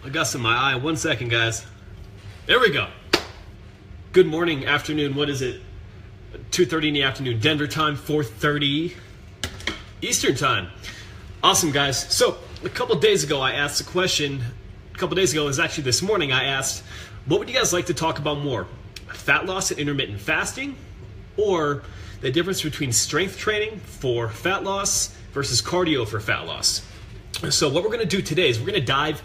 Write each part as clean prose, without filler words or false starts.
I got some in my eye. 1 second, guys. There we go. Good morning, afternoon. What is it? 2:30 in the afternoon, Denver time, 4:30 Eastern time. Awesome, guys. So a couple days ago, I asked a question. A couple days ago, it was actually this morning, I asked, what would you guys like to talk about more? Fat loss and intermittent fasting, or the difference between strength training for fat loss versus cardio for fat loss? So what we're going to do today is we're going to dive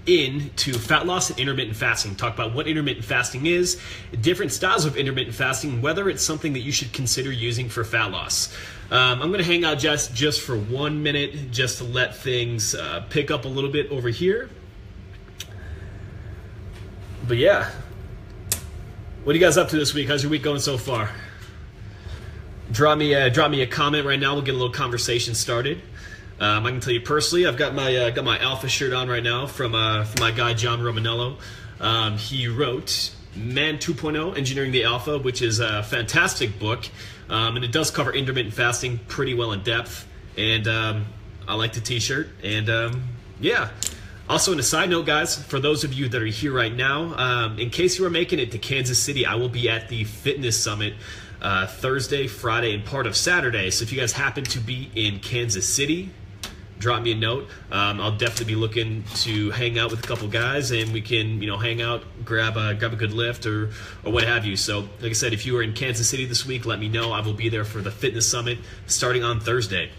into fat loss and intermittent fasting, talk about what intermittent fasting is, different styles of intermittent fasting, whether it's something that you should consider using for fat loss. I'm going to hang out just for 1 minute, just to let things pick up a little bit over here. But yeah, what are you guys up to this week? How's your week going so far? Drop me a comment right now. We'll get a little conversation started. I can tell you personally, I've got my Alpha shirt on right now from my guy John Romanello. He wrote Man 2.0 Engineering the Alpha, which is a fantastic book, and it does cover intermittent fasting pretty well in depth. And I like the T-shirt. And yeah. Also, on a side note, guys, for those of you that are here right now, in case you are making it to Kansas City, I will be at the Fitness Summit Thursday, Friday, and part of Saturday. So if you guys happen to be in Kansas City, drop me a note. I'll definitely be looking to hang out with a couple guys, and we can, hang out, grab a good lift or what have you. So, like I said, if you are in Kansas City this week, let me know. I will be there for the Fitness Summit starting on Thursday.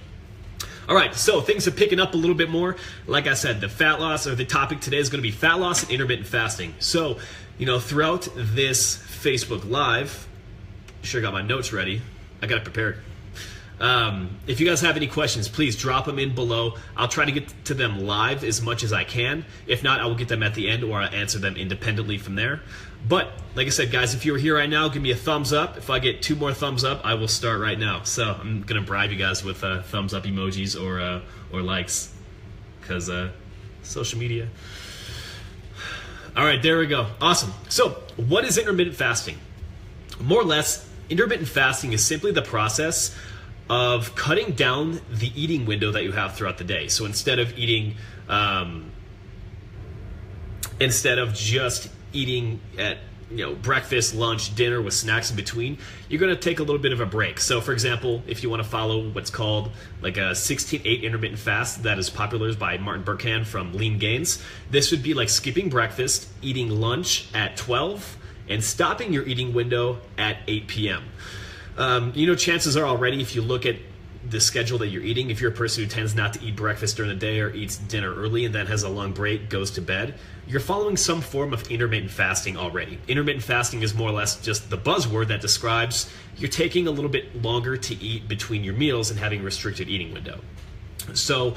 All right, so things are picking up a little bit more. Like I said, the topic today is going to be fat loss and intermittent fasting. So, throughout this Facebook Live, sure got my notes ready. I got it prepared. If you guys have any questions, please drop them in below. I'll try to get to them live as much as I can. If not, I will get them at the end, or I'll answer them independently from there. But like I said, guys, if you're here right now, give me a thumbs up. If I get 2 more thumbs up, I will start right now. So I'm gonna bribe you guys with thumbs up emojis or likes, because social media. All right, there we go. Awesome. So what is intermittent fasting? More or less, intermittent fasting is simply the process of cutting down the eating window that you have throughout the day. So instead of just eating at breakfast, lunch, dinner with snacks in between, you're going to take a little bit of a break. So for example, if you want to follow what's called like a 16-8 intermittent fast that is popularized by Martin Burkhan from Lean Gains, this would be like skipping breakfast, eating lunch at 12, and stopping your eating window at 8 p.m. Chances are already, if you look at the schedule that you're eating, if you're a person who tends not to eat breakfast during the day or eats dinner early and then has a long break, goes to bed, you're following some form of intermittent fasting already. Intermittent fasting is more or less just the buzzword that describes you're taking a little bit longer to eat between your meals and having a restricted eating window. So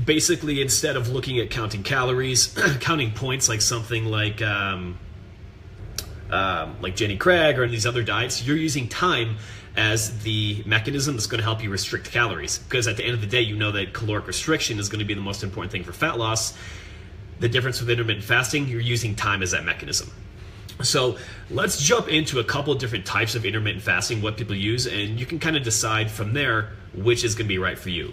basically, instead of looking at counting calories, counting points like something like Jenny Craig or these other diets, you're using time as the mechanism that's going to help you restrict calories. Because at the end of the day, you know that caloric restriction is going to be the most important thing for fat loss. The difference with intermittent fasting, you're using time as that mechanism. So let's jump into a couple of different types of intermittent fasting, what people use, and you can kind of decide from there which is going to be right for you.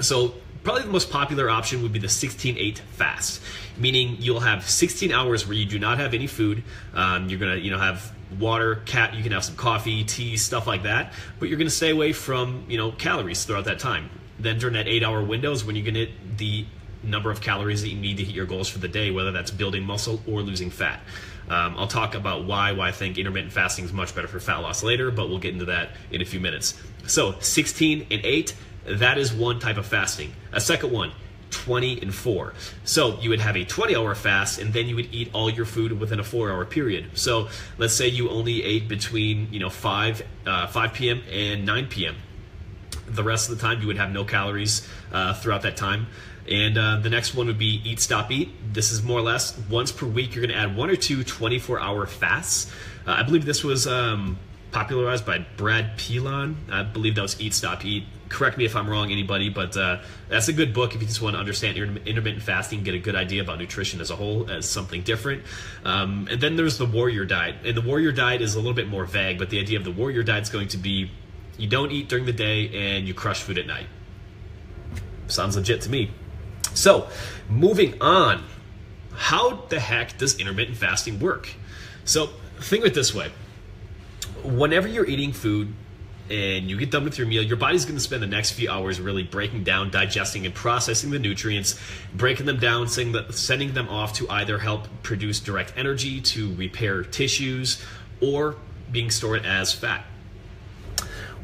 So probably the most popular option would be the 16-8 fast, meaning you'll have 16 hours where you do not have any food. You're going to have water, you can have some coffee, tea, stuff like that, but you're going to stay away from calories throughout that time. Then during that 8-hour window is when you're going to hit the number of calories that you need to hit your goals for the day, whether that's building muscle or losing fat. I'll talk about why I think intermittent fasting is much better for fat loss later, but we'll get into that in a few minutes. So 16 and 8, that is one type of fasting. A second one, 20 and 4. So you would have a 20-hour fast, and then you would eat all your food within a 4-hour period. So let's say you only ate between 5 p.m. and 9 p.m. The rest of the time you would have no calories throughout that time. And the next one would be eat, stop, eat. This is more or less once per week. You're going to add 1 or 2 24-hour fasts. I believe this was popularized by Brad Pilon. I believe that was Eat, Stop, Eat. Correct me if I'm wrong, anybody, but that's a good book if you just want to understand intermittent fasting, get a good idea about nutrition as a whole, as something different. And then there's the warrior diet. And the warrior diet is a little bit more vague, but the idea of the warrior diet is going to be you don't eat during the day and you crush food at night. Sounds legit to me. So, moving on. how the heck does intermittent fasting work? So think of it this way. Whenever you're eating food and you get done with your meal, your body's going to spend the next few hours really breaking down, digesting, and processing the nutrients, breaking them down, sending them off to either help produce direct energy to repair tissues or being stored as fat.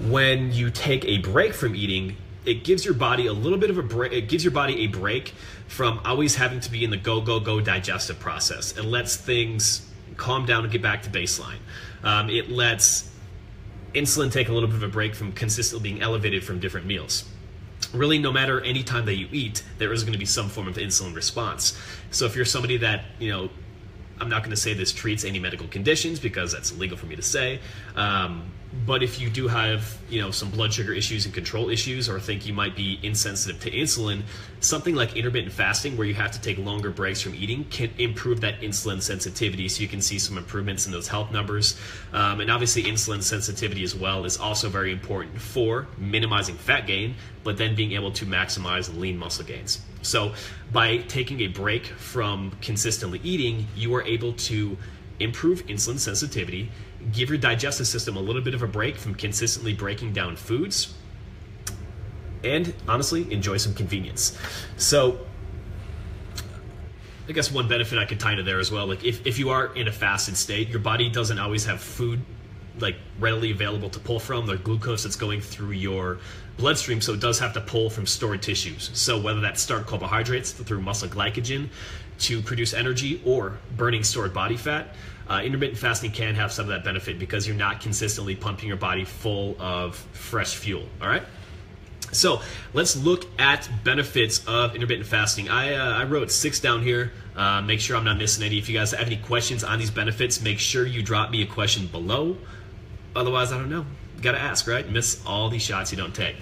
When you take a break from eating, it gives your body a little bit of a break. It gives your body a break from always having to be in the go digestive process. It lets things calm down and get back to baseline. It lets insulin take a little bit of a break from consistently being elevated from different meals. Really, no matter any time that you eat, there is going to be some form of insulin response. So if you're somebody that, I'm not going to say this treats any medical conditions because that's illegal for me to say, but if you do have, some blood sugar issues and control issues, or think you might be insensitive to insulin, something like intermittent fasting, where you have to take longer breaks from eating, can improve that insulin sensitivity, so you can see some improvements in those health numbers. And obviously insulin sensitivity as well is also very important for minimizing fat gain, but then being able to maximize lean muscle gains. So by taking a break from consistently eating, you are able to improve insulin sensitivity, give your digestive system a little bit of a break from consistently breaking down foods, and honestly, enjoy some convenience. So I guess one benefit I could tie to there as well, like if you are in a fasted state, your body doesn't always have food like readily available to pull from. The glucose that's going through your bloodstream, so it does have to pull from stored tissues. So whether that's stored carbohydrates through muscle glycogen to produce energy or burning stored body fat, intermittent fasting can have some of that benefit because you're not consistently pumping your body full of fresh fuel. All right. So let's look at benefits of intermittent fasting. I wrote 6 down here. Make sure I'm not missing any. If you guys have any questions on these benefits, make sure you drop me a question below. Otherwise, I don't know. You gotta ask, right? Miss all these shots you don't take.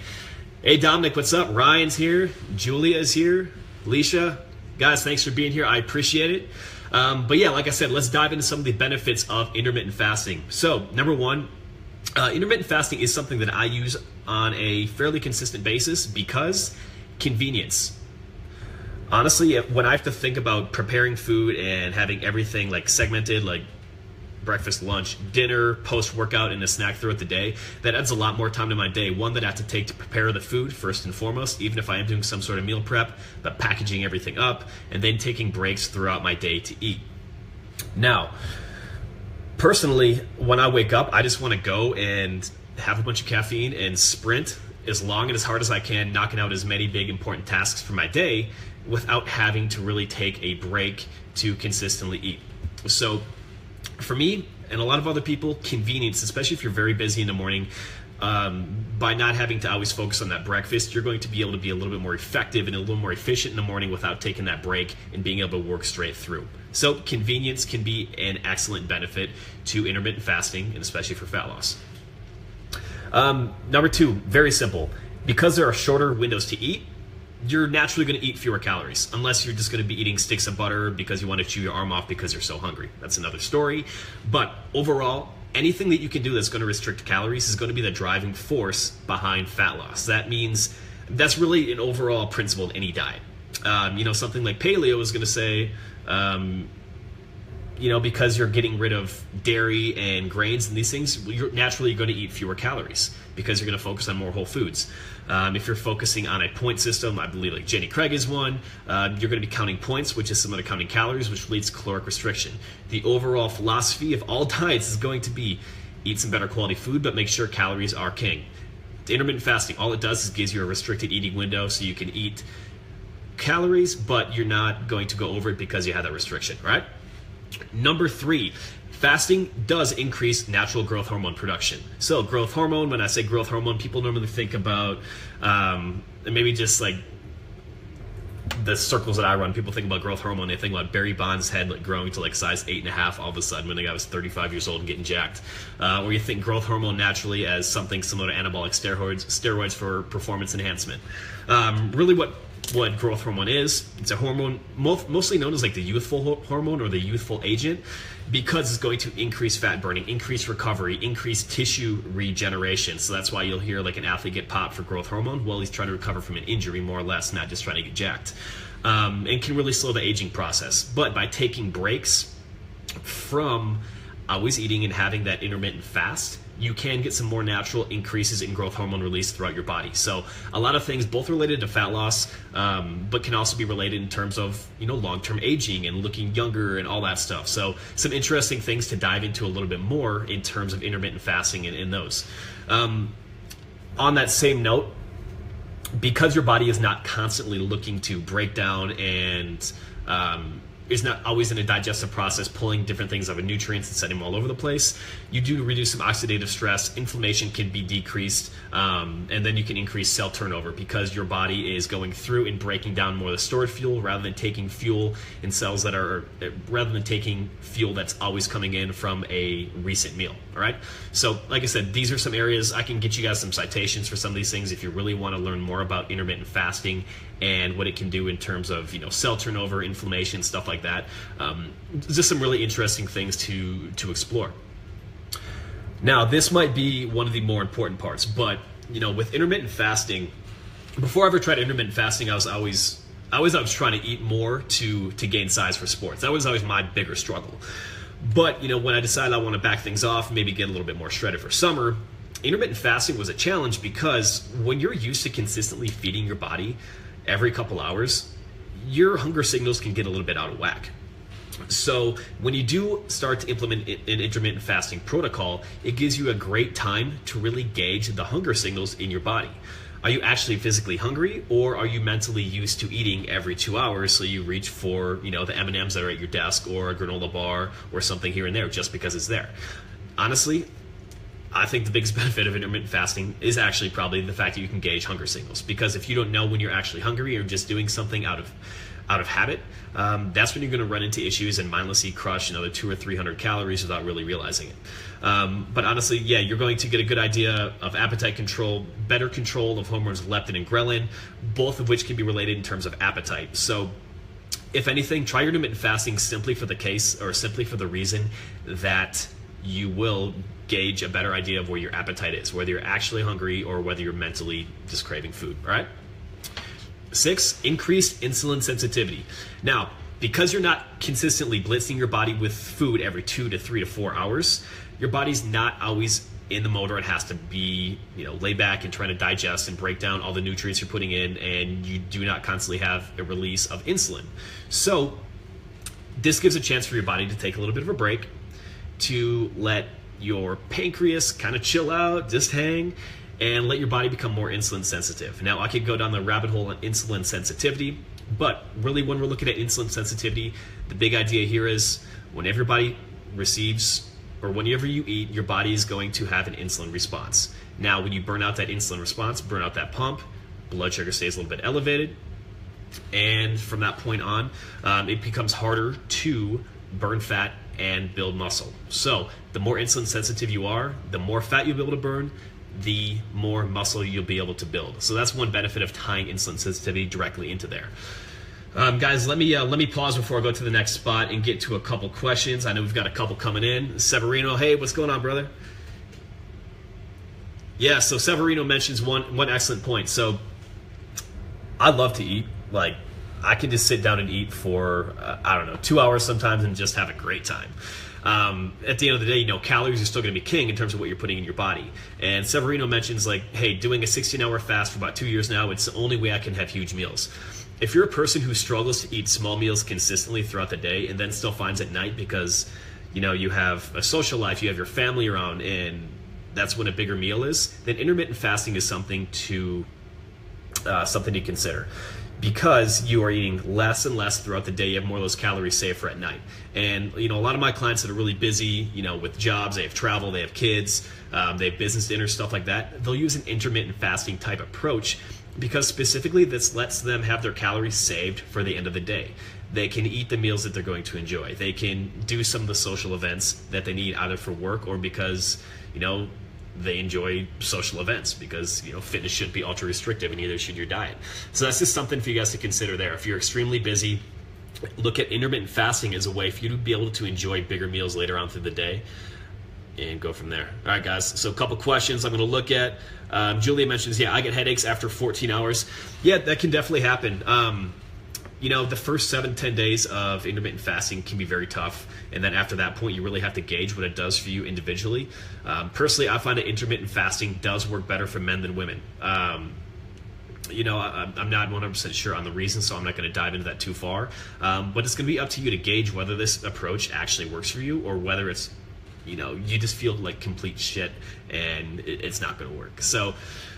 Hey, Dominic, what's up? Ryan's here. Julia is here. Alicia. Guys, thanks for being here. I appreciate it. But yeah, like I said, let's dive into some of the benefits of intermittent fasting. So, number one, intermittent fasting is something that I use on a fairly consistent basis because convenience. Honestly, when I have to think about preparing food and having everything like segmented, like breakfast, lunch, dinner, post-workout, and a snack throughout the day, that adds a lot more time to my day. One that I have to take to prepare the food first and foremost, even if I am doing some sort of meal prep, but packaging everything up, and then taking breaks throughout my day to eat. Now, personally, when I wake up, I just want to go and have a bunch of caffeine and sprint as long and as hard as I can, knocking out as many big important tasks for my day without having to really take a break to consistently eat. So for me and a lot of other people, convenience, especially if you're very busy in the morning, by not having to always focus on that breakfast, you're going to be able to be a little bit more effective and a little more efficient in the morning without taking that break and being able to work straight through. So convenience can be an excellent benefit to intermittent fasting, and especially for fat loss. Number two, very simple. Because there are shorter windows to eat, you're naturally going to eat fewer calories, unless you're just going to be eating sticks of butter because you want to chew your arm off because you're so hungry. That's another story. But overall, anything that you can do that's going to restrict calories is going to be the driving force behind fat loss. That means that's really an overall principle in any diet. Something like paleo is going to say, because you're getting rid of dairy and grains and these things, you're naturally going to eat fewer calories because you're going to focus on more whole foods. If you're focusing on a point system, I believe like Jenny Craig is one, you're going to be counting points, which is similar to counting calories, which leads to caloric restriction. The overall philosophy of all diets is going to be eat some better quality food, but make sure calories are king. The intermittent fasting, all it does is gives you a restricted eating window so you can eat calories, but you're not going to go over it because you have that restriction, right? Number three, fasting does increase natural growth hormone production. So growth hormone, when I say growth hormone, people normally think about maybe just like the circles that I run. People think about growth hormone, they think about Barry Bonds' head like growing to like size 8.5 all of a sudden when the guy was 35 years old and getting jacked. Or you think growth hormone naturally as something similar to anabolic steroids for performance enhancement. Really what growth hormone is, it's a hormone mostly known as like the youthful hormone or the youthful agent, because it's going to increase fat burning, increase recovery, increase tissue regeneration. So that's why you'll hear like an athlete get popped for growth hormone. Well, he's trying to recover from an injury more or less, not just trying to get jacked. and can really slow the aging process. But by taking breaks from always eating and having that intermittent fast, you can get some more natural increases in growth hormone release throughout your body. So a lot of things both related to fat loss, but can also be related in terms of, long-term aging and looking younger and all that stuff. So some interesting things to dive into a little bit more in terms of intermittent fasting and in those. On that same note, because your body is not constantly looking to break down and is not always in a digestive process pulling different things out of nutrients and setting them all over the place, you do reduce some oxidative stress, inflammation can be decreased, and then you can increase cell turnover because your body is going through and breaking down more of the stored fuel rather than taking fuel in cells that are, rather than taking fuel that's always coming in from a recent meal. All right. So like I said, these are some areas. I can get you guys some citations for some of these things if you really want to learn more about intermittent fasting and what it can do in terms of, cell turnover, inflammation, stuff like that. Just some really interesting things to explore. Now, this might be one of the more important parts, but with intermittent fasting, before I ever tried intermittent fasting, I was always trying to eat more to gain size for sports. That was always my bigger struggle. But when I decided I want to back things off, maybe get a little bit more shredded for summer, intermittent fasting was a challenge because when you're used to consistently feeding your body every couple hours, your hunger signals can get a little bit out of whack. So when you do start to implement an intermittent fasting protocol, it gives you a great time to really gauge the hunger signals in your body. Are you actually physically hungry, or are you mentally used to eating every 2 hours, so you reach for the M&Ms that are at your desk or a granola bar or something here and there just because it's there? Honestly, I think the biggest benefit of intermittent fasting is actually probably the fact that you can gauge hunger signals, because if you don't know when you're actually hungry or just doing something out of habit, that's when you're going to run into issues and mindlessly crush another 200 or 300 calories without really realizing it. But honestly, yeah, you're going to get a good idea of appetite control, better control of hormones leptin and ghrelin, both of which can be related in terms of appetite. So if anything, try your intermittent fasting simply for the reason that you will gauge a better idea of where your appetite is, whether you're actually hungry or whether you're mentally just craving food. All right. 6, increased insulin sensitivity. Now, because you're not consistently blitzing your body with food every 2 to 3 to 4 hours, your body's not always in the mode where it has to be, lay back and trying to digest and break down all the nutrients you're putting in, and you do not constantly have a release of insulin. So this gives a chance for your body to take a little bit of a break, to let your pancreas kind of chill out, just hang, and let your body become more insulin sensitive. Now, I could go down the rabbit hole on insulin sensitivity, but really when we're looking at insulin sensitivity, the big idea here is whenever your body receives, or whenever you eat, your body is going to have an insulin response. Now, when you burn out that insulin response, burn out that pump, blood sugar stays a little bit elevated, and from that point on, it becomes harder to burn fat and build muscle. So the more insulin sensitive you are, the more fat you'll be able to burn, the more muscle you'll be able to build. So that's one benefit of tying insulin sensitivity directly into there. Guys, let me pause before I go to the next spot and get to a couple questions. I know we've got a couple coming in. Severino, hey, what's going on, brother? Yeah, so Severino mentions one excellent point. So I love to eat. Like, I can just sit down and eat for, 2 hours sometimes and just have a great time. At the end of the day, calories are still going to be king in terms of what you're putting in your body. And Severino mentions, like, hey, doing a 16-hour fast for about 2 years now, it's the only way I can have huge meals. If you're a person who struggles to eat small meals consistently throughout the day and then still finds at night because, you have a social life, you have your family around, and that's when a bigger meal is, then intermittent fasting is something to consider. Because you are eating less and less throughout the day, you have more of those calories saved for at night. And a lot of my clients that are really busy, with jobs, they have travel, they have kids, they have business dinners, stuff like that, they'll use an intermittent fasting type approach because specifically this lets them have their calories saved for the end of the day. They can eat the meals that they're going to enjoy. They can do some of the social events that they need either for work or because, they enjoy social events, because fitness shouldn't be ultra restrictive and neither should your diet. So that's just something for you guys to consider there. If you're extremely busy, look at intermittent fasting as a way for you to be able to enjoy bigger meals later on through the day and go from there. All right, guys, so a couple questions I'm going to look at. Julia mentions, I get headaches after 14 hours. Yeah, that can definitely happen. the first 7-10 days of intermittent fasting can be very tough, and then after that point you really have to gauge what it does for you individually. Personally, I find that intermittent fasting does work better for men than women. I'm not 100% sure on the reason, so I'm not going to dive into that too far, but it's going to be up to you to gauge whether this approach actually works for you, or whether it's you just feel like complete shit and it's not going to work. So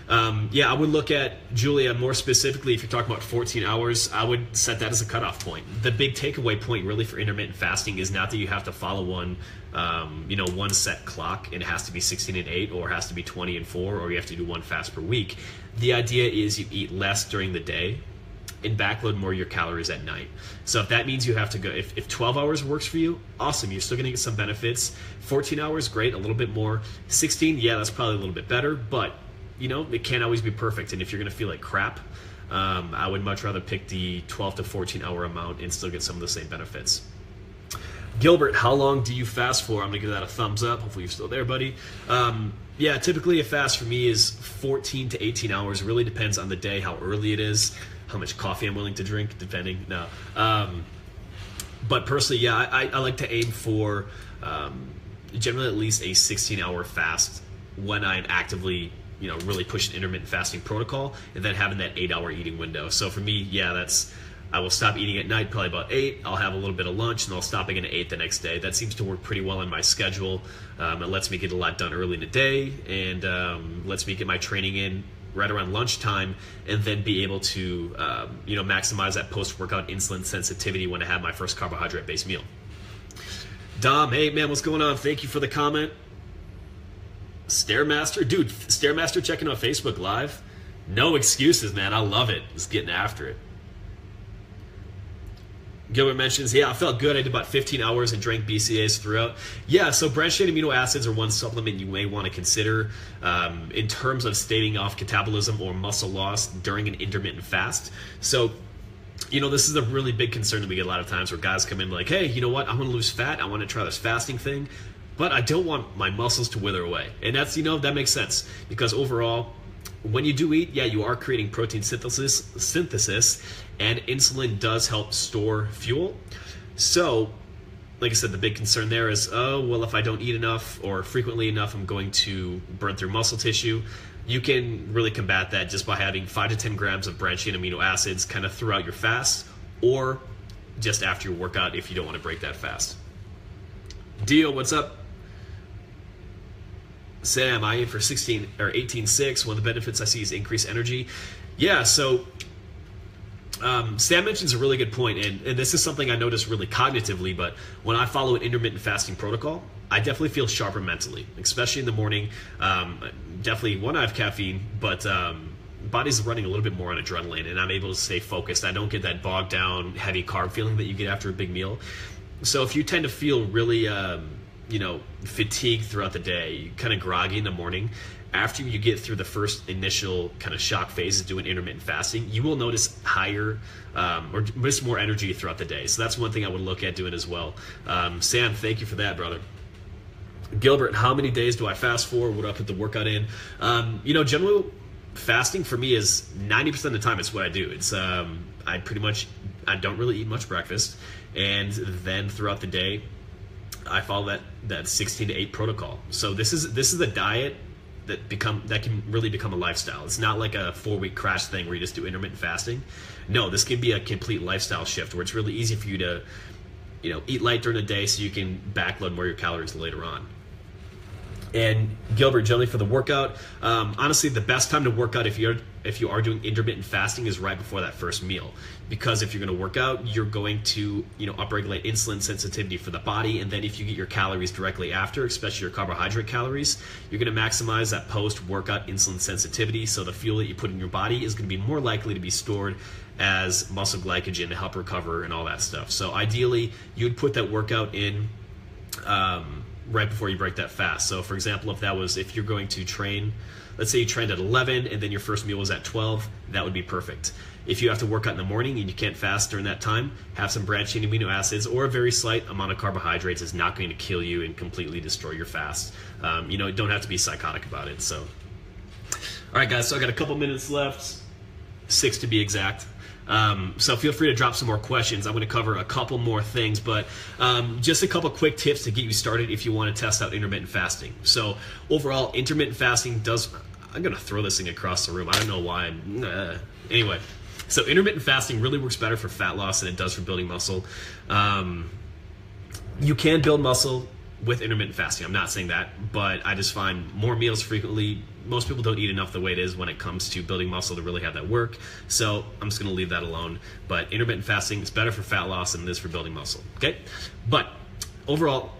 I would look at, Julia, more specifically, if you're talking about 14 hours, I would set that as a cutoff point. The big takeaway point really for intermittent fasting is not that you have to follow one set clock, and it has to be 16 and 8, or it has to be 20 and 4, or you have to do one fast per week. The idea is you eat less during the day and backload more of your calories at night. So if that means you have to go, if 12 hours works for you, awesome, you're still gonna get some benefits. 14 hours, great, a little bit more. 16, yeah, that's probably a little bit better, but it can't always be perfect. And if you're gonna feel like crap, I would much rather pick the 12 to 14 hour amount and still get some of the same benefits. Gilbert, how long do you fast for? I'm gonna give that a thumbs up. Hopefully you're still there, buddy. Typically a fast for me is 14 to 18 hours. Really depends on the day, how early it is, how much coffee I'm willing to drink, depending. No. But personally, I like to aim for generally at least a 16-hour fast when I'm actively, really pushing intermittent fasting protocol, and then having that 8-hour eating window. So for me, I will stop eating at night, probably about 8. I'll have a little bit of lunch, and I'll stop again at 8 the next day. That seems to work pretty well in my schedule. It lets me get a lot done early in the day, and lets me get my training in right around lunchtime, and then be able to maximize that post-workout insulin sensitivity when I have my first carbohydrate-based meal. Dom, hey man, what's going on? Thank you for the comment. Stairmaster, dude, Stairmaster checking out Facebook Live. No excuses, man. I love it. Just getting after it. Gilbert mentions, I felt good. I did about 15 hours and drank BCAAs throughout. Yeah, so branched-chain amino acids are one supplement you may want to consider in terms of staving off catabolism or muscle loss during an intermittent fast. So, this is a really big concern that we get a lot of times, where guys come in like, hey, you know what? I want to lose fat. I want to try this fasting thing, but I don't want my muscles to wither away. And that's, that makes sense, because overall, when you do eat, you are creating protein synthesis, and insulin does help store fuel. So, like I said, the big concern there is, if I don't eat enough or frequently enough, I'm going to burn through muscle tissue. You can really combat that just by having 5 to 10 grams of branched-chain amino acids kind of throughout your fast, or just after your workout if you don't want to break that fast. Dio, what's up? Sam, I aim for 16 or 18.6. One of the benefits I see is increased energy. Yeah, so Sam mentions a really good point, and this is something I notice really cognitively, but when I follow an intermittent fasting protocol, I definitely feel sharper mentally, especially in the morning. Definitely, I have caffeine, but body's running a little bit more on adrenaline, and I'm able to stay focused. I don't get that bogged down, heavy carb feeling that you get after a big meal. So if you tend to feel really fatigued throughout the day, kind of groggy in the morning, after you get through the first initial kind of shock phase of doing intermittent fasting, you will notice higher or just more energy throughout the day. So that's one thing I would look at doing as well. Sam, thank you for that, brother. Gilbert, how many days do I fast for? What do I put the workout in? Generally fasting for me is 90% of the time it's what I do. It's I don't really eat much breakfast, and then throughout the day I follow that 16 to 8 protocol. So this is a diet that can really become a lifestyle. It's not like a 4-week crash thing where you just do intermittent fasting. No, this can be a complete lifestyle shift where it's really easy for you to eat light during the day so you can backload more of your calories later on. And Gilbert, generally for the workout, honestly, the best time to work out if you are doing intermittent fasting is right before that first meal, because if you're going to work out, you're going to upregulate insulin sensitivity for the body, and then if you get your calories directly after, especially your carbohydrate calories, you're going to maximize that post-workout insulin sensitivity. So the fuel that you put in your body is going to be more likely to be stored as muscle glycogen to help recover and all that stuff. So ideally, you'd put that workout in right before you break that fast. So for example, if you're going to train, let's say you trained at 11 and then your first meal was at 12, that would be perfect. If you have to work out in the morning and you can't fast during that time, have some branched-chain amino acids or a very slight amount of carbohydrates is not going to kill you and completely destroy your fast. You don't have to be psychotic about it. So, all right, guys, so I got a couple minutes left, 6 to be exact. So feel free to drop some more questions. I'm going to cover a couple more things, but just a couple quick tips to get you started if you want to test out intermittent fasting. So overall, intermittent fasting does... I'm going to throw this thing across the room. I don't know why. Anyway, so intermittent fasting really works better for fat loss than it does for building muscle. You can build muscle with intermittent fasting. I'm not saying that, but I just find more meals frequently. Most people don't eat enough the way it is when it comes to building muscle to really have that work. So I'm just going to leave that alone. But intermittent fasting is better for fat loss than it is for building muscle. Okay? But overall,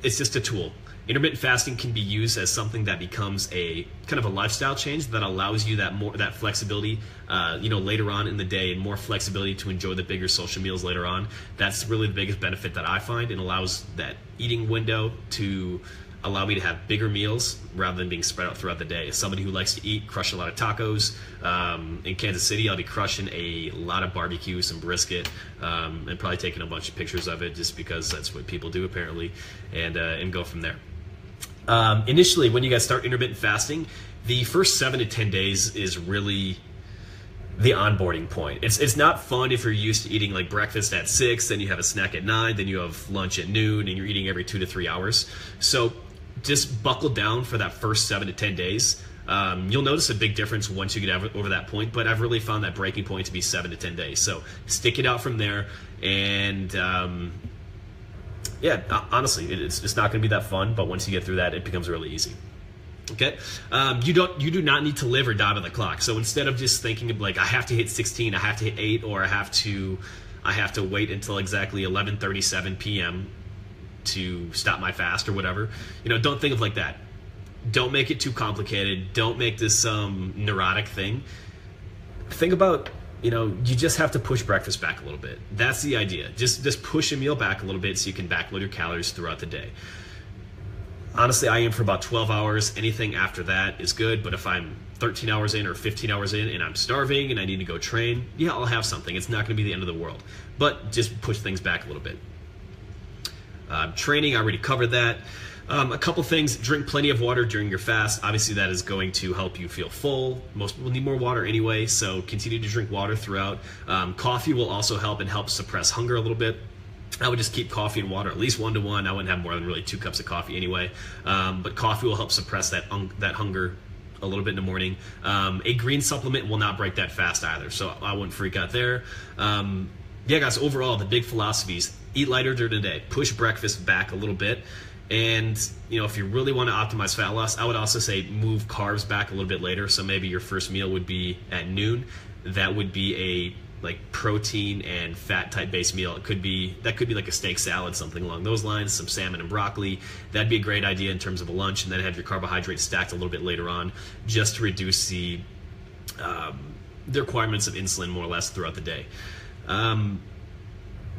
it's just a tool. Intermittent fasting can be used as something that becomes a kind of a lifestyle change that allows you that flexibility, later on in the day, and more flexibility to enjoy the bigger social meals later on. That's really the biggest benefit that I find, and allows that eating window to allow me to have bigger meals rather than being spread out throughout the day. As somebody who likes to eat, crush a lot of tacos, in Kansas City, I'll be crushing a lot of barbecue, some brisket, and probably taking a bunch of pictures of it just because that's what people do apparently, and go from there. Initially, when you guys start intermittent fasting, the first 7 to 10 days is really the onboarding point. It's not fun if you're used to eating like breakfast at 6, then you have a snack at 9, then you have lunch at noon, and you're eating every 2 to 3 hours. So just buckle down for that first 7 to 10 days. You'll notice a big difference once you get over that point, but I've really found that breaking point to be 7 to 10 days. So stick it out from there, and yeah, honestly, it's not going to be that fun, but once you get through that, it becomes really easy. Okay, you do not need to live or die by the clock. So instead of just thinking of like I have to hit 16, I have to hit 8, or I have to wait until exactly 11:37 p.m. to stop my fast or whatever, don't think of like that. Don't make it too complicated. Don't make this some neurotic thing. Think about, you just have to push breakfast back a little bit. That's the idea. Just push a meal back a little bit so you can backload your calories throughout the day. Honestly, I aim for about 12 hours. Anything after that is good, but if I'm 13 hours in or 15 hours in and I'm starving and I need to go train, yeah, I'll have something. It's not going to be the end of the world, but just push things back a little bit. Training, I already covered that. A couple things: drink plenty of water during your fast. Obviously, that is going to help you feel full. Most people need more water anyway, so continue to drink water throughout. Coffee will also help suppress hunger a little bit. I would just keep coffee and water at least 1 to 1. I wouldn't have more than really 2 cups of coffee anyway. But coffee will help suppress that hunger a little bit in the morning. A green supplement will not break that fast either, so I wouldn't freak out there. Yeah, guys, overall, the big philosophies: eat lighter during the day, push breakfast back a little bit, and if you really want to optimize fat loss, I would also say move carbs back a little bit later. So maybe your first meal would be at noon. That would be a protein and fat type based meal. That could be like a steak salad, something along those lines, some salmon and broccoli. That'd be a great idea in terms of a lunch, and then have your carbohydrates stacked a little bit later on, just to reduce the requirements of insulin more or less throughout the day.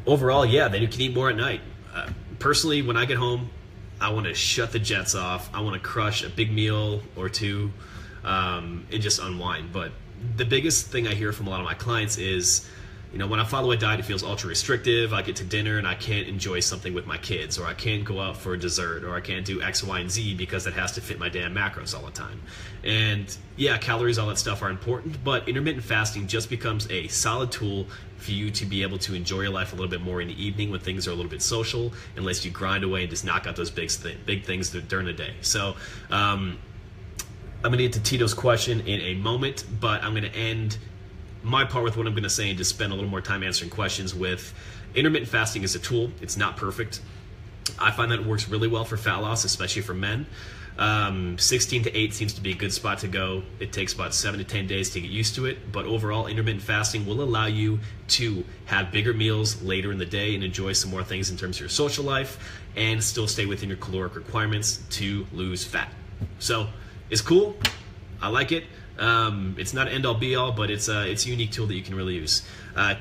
Overall, yeah, then you can eat more at night. Personally, when I get home, I want to shut the jets off. I want to crush a big meal or two, and just unwind. But the biggest thing I hear from a lot of my clients is, when I follow a diet, it feels ultra restrictive. I get to dinner and I can't enjoy something with my kids, or I can't go out for a dessert, or I can't do X, Y, and Z because it has to fit my damn macros all the time. And yeah, calories, all that stuff are important, but intermittent fasting just becomes a solid tool for you to be able to enjoy your life a little bit more in the evening when things are a little bit social, and lets you grind away and just knock out those big things during the day. So I'm going to get to Tito's question in a moment, but I'm going to end my part with what I'm going to say and just spend a little more time answering questions with intermittent fasting is a tool. It's not perfect. I find that it works really well for fat loss, especially for men. 16 to 8 seems to be a good spot to go. It takes about 7 to 10 days to get used to it, but overall, intermittent fasting will allow you to have bigger meals later in the day and enjoy some more things in terms of your social life, and still stay within your caloric requirements to lose fat. So it's cool. I like it. It's not an end all be all, but it's a unique tool that you can really use.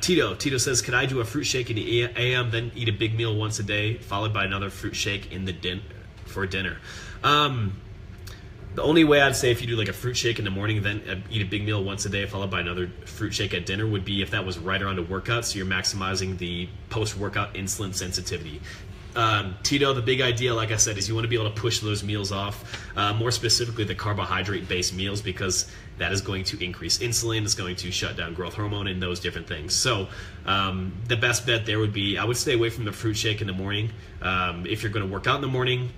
Tito says, could I do a fruit shake in the AM, then eat a big meal once a day, followed by another fruit shake in the for dinner? The only way I'd say if you do like a fruit shake in the morning, then eat a big meal once a day, followed by another fruit shake at dinner, would be if that was right around a workout, so you're maximizing the post-workout insulin sensitivity. Tito, the big idea, like I said, is you want to be able to push those meals off, more specifically the carbohydrate-based meals, because that is going to increase insulin, it's going to shut down growth hormone and those different things. So the best bet there would be, I would stay away from the fruit shake in the morning. If you're going to work out in the morning,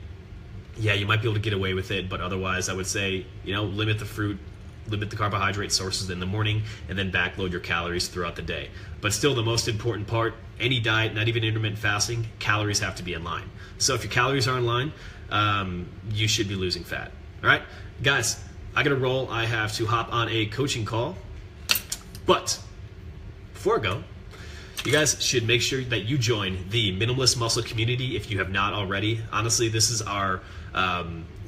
yeah, you might be able to get away with it, but otherwise I would say, limit the fruit, limit the carbohydrate sources in the morning, and then backload your calories throughout the day. But still, the most important part, any diet, not even intermittent fasting, calories have to be in line. So if your calories are in line, you should be losing fat. All right, guys, I got to roll. I have to hop on a coaching call. But before I go, you guys should make sure that you join the Minimalist Muscle community if you have not already. Honestly, this is our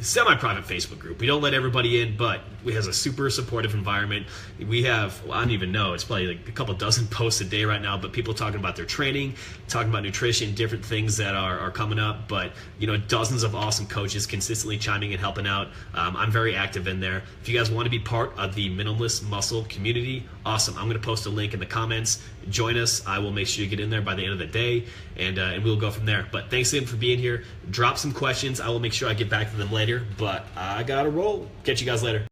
semi-private Facebook group. We don't let everybody in, but we have a super supportive environment. We have, I don't even know, it's probably like a couple dozen posts a day right now, but people talking about their training, talking about nutrition, different things that are coming up, but dozens of awesome coaches consistently chiming and helping out. I'm very active in there. If you guys want to be part of the Minimalist Muscle community, awesome. I'm going to post a link in the comments. Join us. I will make sure you get in there by the end of the day, and we'll go from there. But thanks again for being here. Drop some questions. I will make sure I get back to them later, but I gotta roll. Catch you guys later.